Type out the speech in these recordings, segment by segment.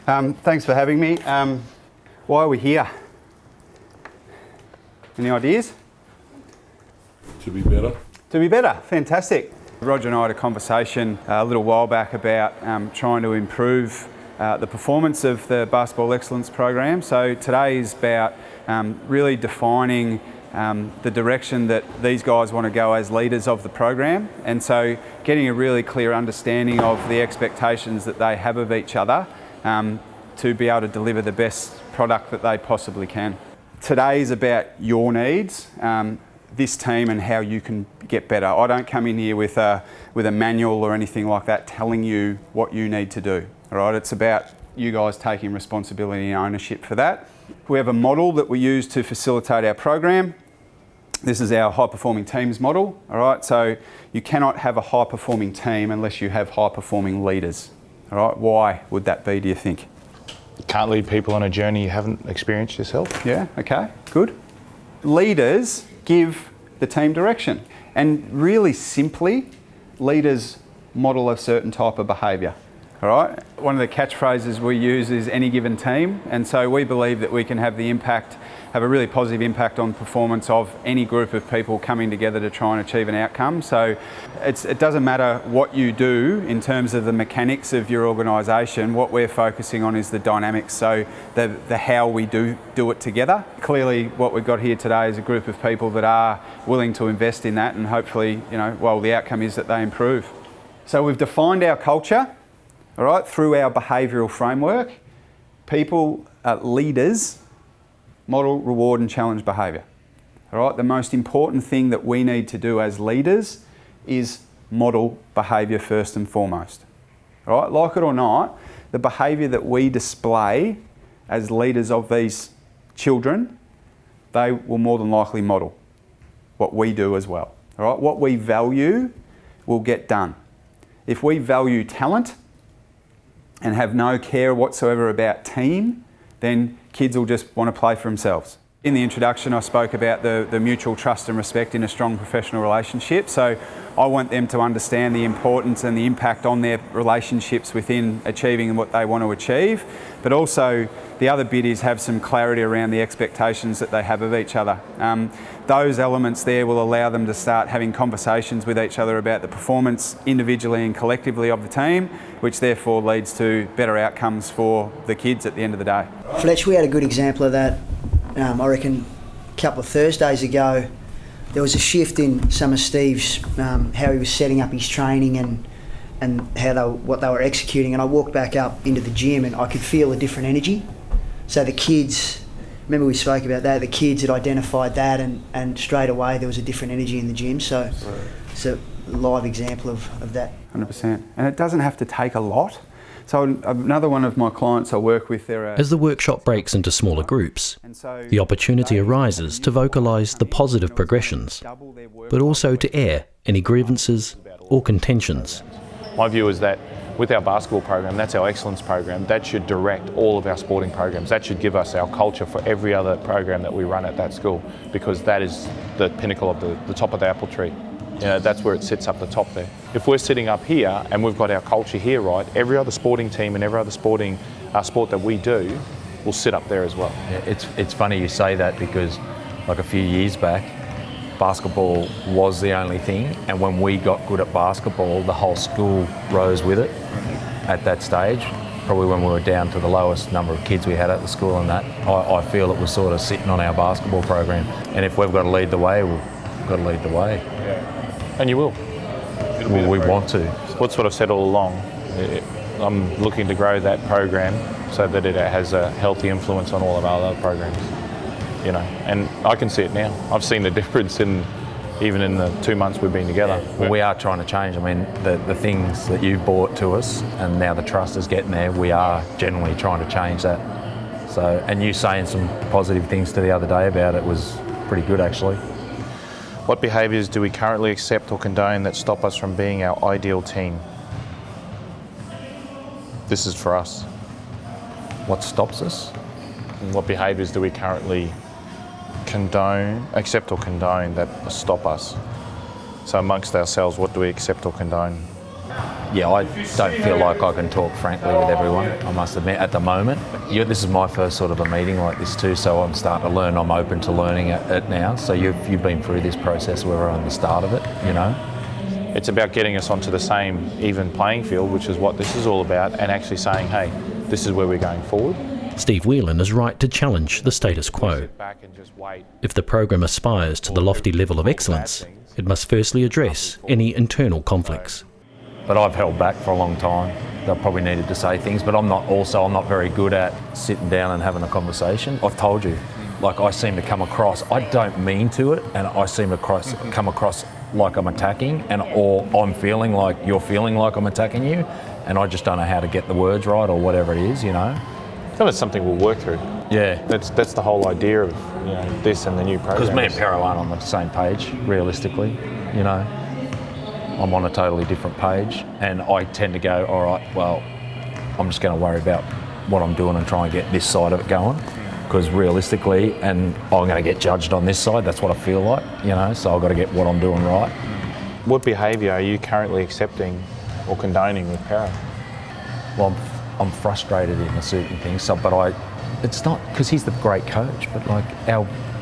Thanks for having me. Why are we here? Any ideas? To be better. To be better, fantastic. Roger and I had a conversation a little while back about trying to improve the performance of the Basketball Excellence program. So today is about really defining the direction that these guys want to go as leaders of the program, and so getting a really clear understanding of the expectations that they have of each other to be able to deliver the best product that they possibly can. Today is about your needs, this team, and how you can get better. I don't come in here with a manual or anything like that telling you what you need to do. All right, it's about you guys taking responsibility and ownership for that. We have a model that we use to facilitate our program. This is our high-performing teams model. All right, so you cannot have a high-performing team unless you have high-performing leaders. All right, why would that be, do you think? You can't lead people on a journey you haven't experienced yourself. Yeah, okay, good. Leaders give the team direction, and really simply, leaders model a certain type of behaviour. All right. One of the catchphrases we use is any given team, and so we believe that we can have a really positive impact on performance of any group of people coming together to try and achieve an outcome. So it doesn't matter what you do in terms of the mechanics of your organisation. What we're focusing on is the dynamics, so the how we do it together. Clearly, what we've got here today is a group of people that are willing to invest in that, and hopefully, the outcome is that they improve. So we've defined our culture. All right, through our behavioural framework, leaders model, reward and challenge behaviour. All right, the most important thing that we need to do as leaders is model behaviour first and foremost. All right, like it or not, the behaviour that we display as leaders of these children, they will more than likely model what we do as well. All right, what we value will get done. If we value talent and have no care whatsoever about team, then kids will just want to play for themselves. In the introduction, I spoke about the mutual trust and respect in a strong professional relationship. So I want them to understand the importance and the impact on their relationships within achieving what they want to achieve. But also the other bit is have some clarity around the expectations that they have of each other. Those elements there will allow them to start having conversations with each other about the performance individually and collectively of the team, which therefore leads to better outcomes for the kids at the end of the day. Fletch, we had a good example of that. I reckon a couple of Thursdays ago, there was a shift in some of Steve's, how he was setting up his training and what they were executing. And I walked back up into the gym and I could feel a different energy. So the kids, remember we spoke about that, the kids had identified that and straight away there was a different energy in the gym. So it's a live example of that. 100%. And it doesn't have to take a lot. So another one of my clients I work with, as the workshop breaks into smaller groups, the opportunity arises to vocalise the positive progressions, but also to air any grievances or contentions. My view is that with our basketball program, that's our excellence program, that should direct all of our sporting programs. That should give us our culture for every other program that we run at that school, because that is the pinnacle of the top of the apple tree. That's where it sits up the top there. If we're sitting up here and we've got our culture here right, every other sporting team and every other sport that we do will sit up there as well. Yeah, it's funny you say that, because like a few years back, basketball was the only thing, and when we got good at basketball, the whole school rose with it at that stage. Probably when we were down to the lowest number of kids we had at the school, and that I feel it was sort of sitting on our basketball program. And if we've got to lead the way, we've got to lead the way. Yeah. And you will. Well, we want to. What sort of said all along, I'm looking to grow that program so that it has a healthy influence on all of our other programs. And I can see it now. I've seen the difference even in the 2 months we've been together. Well, we are trying to change. I mean, the things that you've brought to us, and now the trust is getting there, we are generally trying to change that. So, and you saying some positive things to the other day about it was pretty good, actually. What behaviours do we currently accept or condone that stop us from being our ideal team? This is for us. What stops us? And what behaviours do we currently accept or condone that stop us? So amongst ourselves, what do we accept or condone? yeah, I don't feel like I can talk frankly with everyone, I must admit, at the moment. Yeah, this is my first sort of a meeting like this too, so I'm starting to learn. I'm open to learning it now. So you've been through this process where we're on the start of it, you know? It's about getting us onto the same even playing field, which is what this is all about, and actually saying, hey, this is where we're going forward. Steve Whelan is right to challenge the status quo. If the program aspires to the lofty level of excellence, it must firstly address any internal conflicts. But I've held back for a long time. I probably needed to say things, but I'm not very good at sitting down and having a conversation. I've told you, like I seem to come across, I don't mean to it, and I seem to come across like I'm attacking, or I'm feeling like you're feeling like I'm attacking you, and I just don't know how to get the words right or whatever it is, you know. So that's something we'll work through. Yeah, that's the whole idea of this and the new program. Because me and Pero aren't on the same page, realistically, you know. I'm on a totally different page, and I tend to go, all right, well, I'm just going to worry about what I'm doing and try and get this side of it going. Because realistically, and I'm going to get judged on this side, that's what I feel like, you know, so I've got to get what I'm doing right. What behaviour are you currently accepting or condoning with Pero? Well, I'm frustrated in a certain thing, but it's not because he's the great coach, but like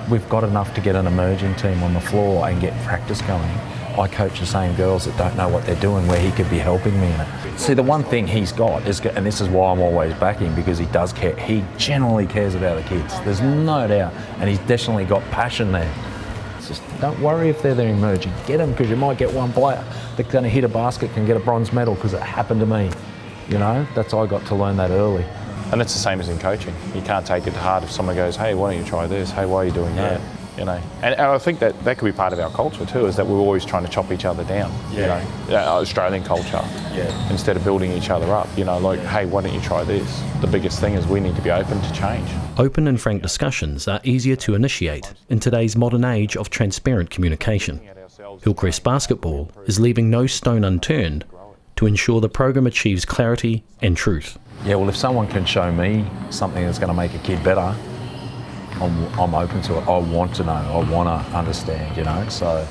we've got enough to get an emerging team on the floor and get practice going. I coach the same girls that don't know what they're doing, where he could be helping me in it. See, the one thing he's got is, and this is why I'm always backing, because he does care. He genuinely cares about the kids. There's no doubt, and he's definitely got passion there. It's just don't worry if they're the emerging. Get them, because you might get one player that's going to hit a basket can get a bronze medal, because it happened to me. You know, I got to learn that early. And it's the same as in coaching. You can't take it to heart if someone goes, hey, why don't you try this? Hey, why are you doing that? You know, and I think that could be part of our culture too, is that we're always trying to chop each other down. Yeah. You know, Australian culture. Yeah. Instead of building each other up, you know, like, hey, why don't you try this? The biggest thing is we need to be open to change. Open and frank discussions are easier to initiate in today's modern age of transparent communication. Hillcrest Basketball is leaving no stone unturned to ensure the program achieves clarity and truth. Yeah, well, if someone can show me something that's going to make a kid better, I'm open to it. I want to know. I want to understand, you know. So